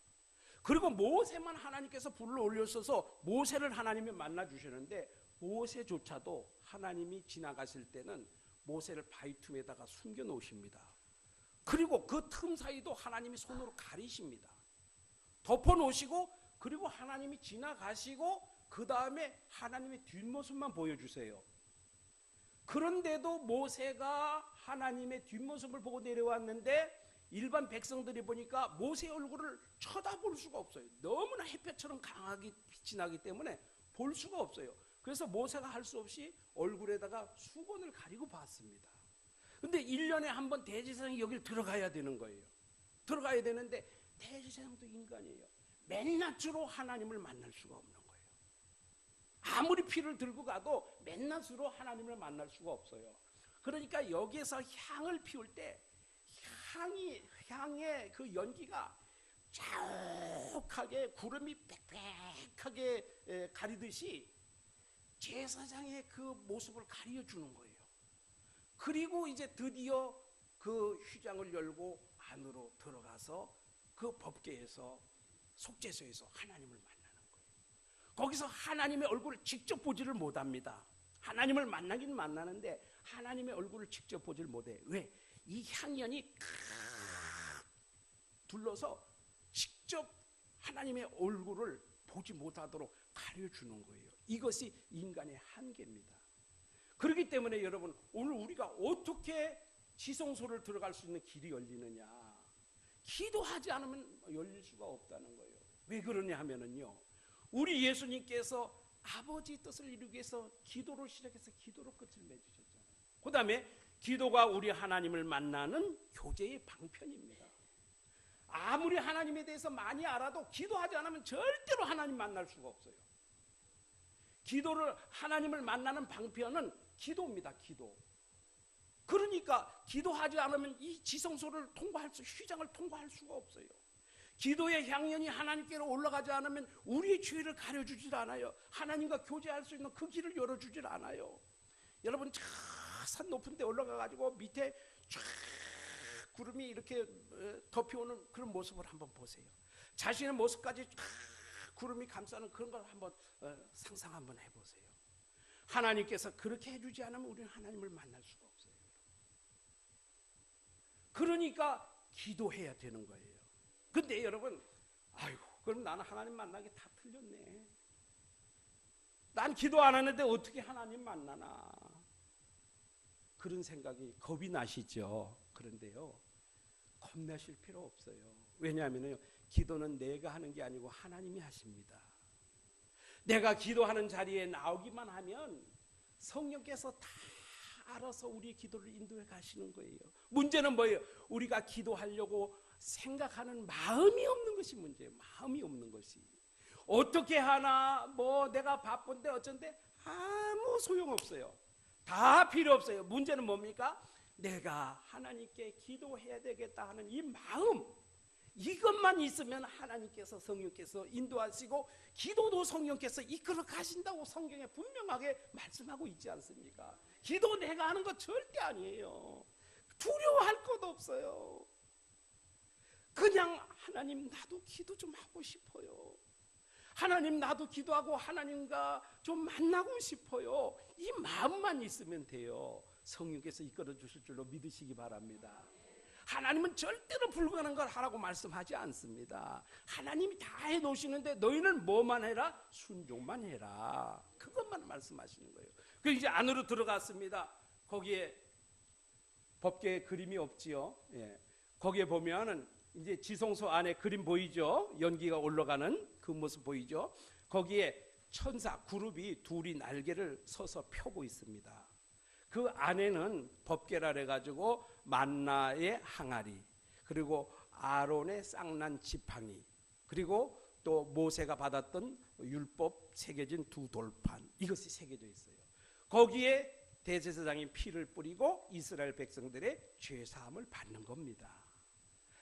그리고 모세만 하나님께서 불러 올려서서 모세를 하나님이 만나 주시는데, 모세조차도 하나님이 지나가실 때는 모세를 바위 틈에다가 숨겨 놓으십니다. 그리고 그 틈 사이도 하나님이 손으로 가리십니다. 덮어 놓으시고, 그리고 하나님이 지나가시고 그 다음에 하나님의 뒷모습만 보여주세요. 그런데도 모세가 하나님의 뒷모습을 보고 내려왔는데 일반 백성들이 보니까 모세의 얼굴을 쳐다볼 수가 없어요. 너무나 햇볕처럼 강하게 빛이 나기 때문에 볼 수가 없어요. 그래서 모세가 할 수 없이 얼굴에다가 수건을 가리고 봤습니다. 근데 1년에 한 번 대제사장이 여길 들어가야 되는 거예요. 들어가야 되는데 대제사장도 인간이에요. 맨낮으로 하나님을 만날 수가 없는 거예요. 아무리 피를 들고 가도 맨낮으로 하나님을 만날 수가 없어요. 그러니까 여기에서 향을 피울 때 향의 그 연기가 자욱하게 구름이 빽빽하게 가리듯이 제사장의 그 모습을 가려주는 거예요. 그리고 이제 드디어 그 휘장을 열고 안으로 들어가서 그 법궤에서 속죄소에서 하나님을 만나는 거예요. 거기서 하나님의 얼굴을 직접 보지를 못합니다. 하나님을 만나긴 만나는데 하나님의 얼굴을 직접 보지를 못해. 왜? 이 향연이 둘러서 직접 하나님의 얼굴을 보지 못하도록 가려주는 거예요. 이것이 인간의 한계입니다. 그렇기 때문에 여러분, 오늘 우리가 어떻게 지성소를 들어갈 수 있는 길이 열리느냐, 기도하지 않으면 열릴 수가 없다는 거예요. 왜 그러냐 하면은요, 우리 예수님께서 아버지 뜻을 이루기 위해서 기도를 시작해서 기도로 끝을 맺으셨잖아요. 그 다음에 기도가 우리 하나님을 만나는 교제의 방편입니다. 아무리 하나님에 대해서 많이 알아도 기도하지 않으면 절대로 하나님 만날 수가 없어요. 기도를 하나님을 만나는 방편은 기도입니다. 기도. 그러니까 기도하지 않으면 이 지성소를 휘장을 통과할 수가 없어요. 기도의 향연이 하나님께로 올라가지 않으면 우리의 죄를 가려주질 않아요. 하나님과 교제할 수 있는 그 길을 열어주질 않아요. 여러분 산 높은 데 올라가가지고 밑에 쫙 구름이 이렇게 덮여오는 그런 모습을 한번 보세요. 자신의 모습까지 쫙 구름이 감싸는 그런 걸 한번 상상 한번 해보세요. 하나님께서 그렇게 해주지 않으면 우리는 하나님을 만날 수가 없어요. 그러니까 기도해야 되는 거예요. 근데 여러분, 아이고, 그럼 나는 하나님 만나기 다 틀렸네. 난 기도 안 하는데 어떻게 하나님 만나나. 그런 생각이 겁이 나시죠. 그런데요, 겁나실 필요 없어요. 왜냐하면요, 기도는 내가 하는 게 아니고 하나님이 하십니다. 내가 기도하는 자리에 나오기만 하면 성령께서 다 알아서 우리의 기도를 인도해 가시는 거예요. 문제는 뭐예요? 우리가 기도하려고 생각하는 마음이 없는 것이 문제예요. 마음이 없는 것이. 어떻게 하나, 내가 바쁜데 어쩐데 아무 소용없어요. 다 필요 없어요. 문제는 뭡니까? 내가 하나님께 기도해야 되겠다 하는 이 마음, 이것만 있으면 하나님께서, 성령께서 인도하시고 기도도 성령께서 이끌어 가신다고 성경에 분명하게 말씀하고 있지 않습니까? 기도 내가 하는 거 절대 아니에요. 두려워할 것도 없어요. 그냥 하나님 나도 기도 좀 하고 싶어요. 하나님 나도 기도하고 하나님과 좀 만나고 싶어요. 이 마음만 있으면 돼요. 성령께서 이끌어 주실 줄로 믿으시기 바랍니다. 하나님은 절대로 불가능한 걸 하라고 말씀하지 않습니다. 하나님이 다 해놓으시는데 너희는 뭐만 해라? 순종만 해라. 그것만 말씀하시는 거예요. 그 이제 안으로 들어갔습니다. 거기에 법궤의 그림이 없지요. 예. 거기에 보면은 이제 지성소 안에 그림 보이죠? 연기가 올라가는 그 모습 보이죠? 거기에 천사 그룹이 둘이 날개를 서서 펴고 있습니다. 그 안에는 법궤라 해가지고 만나의 항아리, 그리고 아론의 쌍난 지팡이, 그리고 또 모세가 받았던 율법 새겨진 두 돌판, 이것이 새겨져 있어요. 거기에 대제사장이 피를 뿌리고 이스라엘 백성들의 죄사함을 받는 겁니다.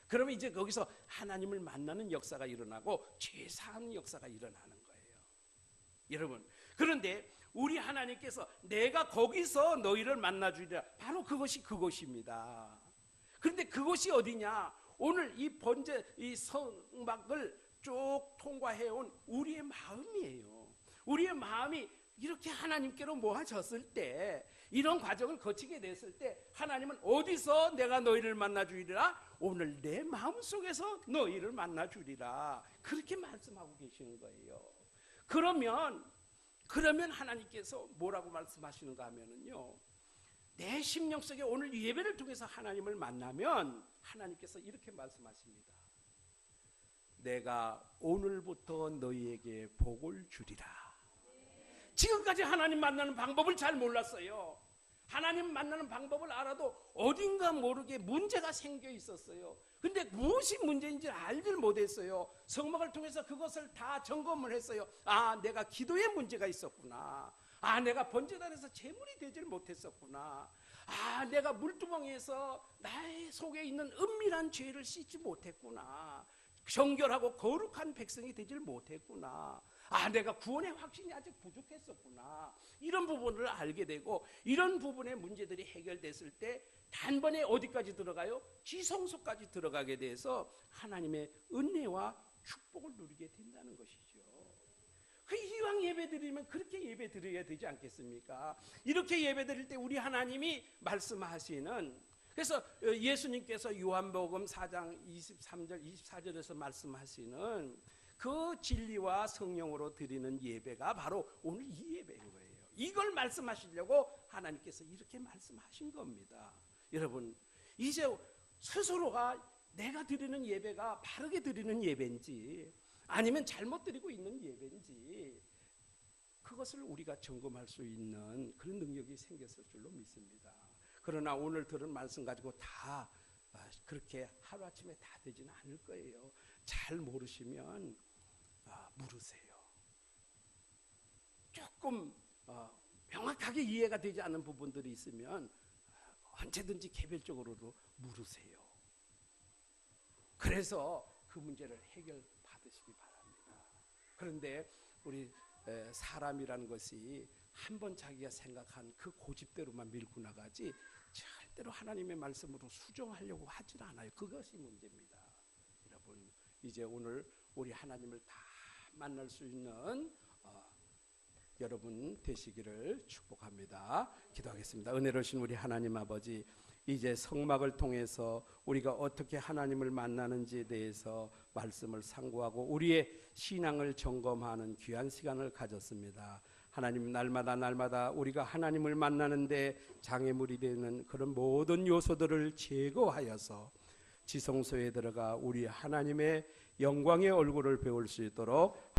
그러면 이제 거기서 하나님을 만나는 역사가 일어나고 죄사하는 역사가 일어나는 거예요. 여러분, 그런데 우리 하나님께서 내가 거기서 너희를 만나주리라, 바로 그것입니다. 그런데 그것이 어디냐? 오늘 이 번제, 이 성막을 쭉 통과해온 우리의 마음이에요. 우리의 마음이 이렇게 하나님께로 모아졌을 때, 이런 과정을 거치게 됐을 때 하나님은 어디서 내가 너희를 만나주리라? 오늘 내 마음속에서 너희를 만나주리라. 그렇게 말씀하고 계시는 거예요. 그러면 하나님께서 뭐라고 말씀하시는가 하면은요, 내 심령 속에 오늘 예배를 통해서 하나님을 만나면 하나님께서 이렇게 말씀하십니다. 내가 오늘부터 너희에게 복을 주리라. 지금까지 하나님 만나는 방법을 잘 몰랐어요. 하나님 만나는 방법을 알아도 어딘가 모르게 문제가 생겨 있었어요. 근데 무엇이 문제인지 알질 못했어요. 성막을 통해서 그것을 다 점검을 했어요. 아, 내가 기도에 문제가 있었구나. 아, 내가 번제단에서 제물이 되질 못했었구나. 아, 내가 물두멍에서 나의 속에 있는 은밀한 죄를 씻지 못했구나. 정결하고 거룩한 백성이 되질 못했구나. 아, 내가 구원의 확신이 아직 부족했었구나. 이런 부분을 알게 되고, 이런 부분의 문제들이 해결됐을 때 단번에 어디까지 들어가요? 지성소까지 들어가게 돼서 하나님의 은혜와 축복을 누리게 된다는 것이죠. 그 이왕 예배 드리면 그렇게 예배 드려야 되지 않겠습니까? 이렇게 예배 드릴 때 우리 하나님이 말씀하시는, 그래서 예수님께서 요한복음 4장 23절 24절에서 말씀하시는 그 진리와 성령으로 드리는 예배가 바로 오늘 이 예배인 거예요. 이걸 말씀하시려고 하나님께서 이렇게 말씀하신 겁니다. 여러분, 이제 스스로가 내가 드리는 예배가 바르게 드리는 예배인지 아니면 잘못 드리고 있는 예배인지 그것을 우리가 점검할 수 있는 그런 능력이 생겼을 줄로 믿습니다. 그러나 오늘 들은 말씀 가지고 다 그렇게 하루아침에 다 되지는 않을 거예요. 잘 모르시면 물으세요. 조금 명확하게 이해가 되지 않는 부분들이 있으면 언제든지 개별적으로도 물으세요. 그래서 그 문제를 해결받으시기 바랍니다. 그런데 우리 사람이라는 것이 한번 자기가 생각한 그 고집대로만 밀고 나가지 절대로 하나님의 말씀으로 수정하려고 하질 않아요. 그것이 문제입니다. 여러분, 이제 오늘 우리 하나님을 다 만날 수 있는 여러분 되시기를 축복합니다. 기도하겠습니다. 은혜로우신 우리 하나님 아버지, 이제 성막을 통해서 우리가 어떻게 하나님을 만나는지에 대해서 말씀을 상고하고 우리의 신앙을 점검하는 귀한 시간을 가졌습니다. 하나님, 날마다 우리가 하나님을 만나는데 장애물이 되는 그런 모든 요소들을 제거하여서 지성소에 들어가 우리 하나님의 영광의 얼굴을 배울 수 있도록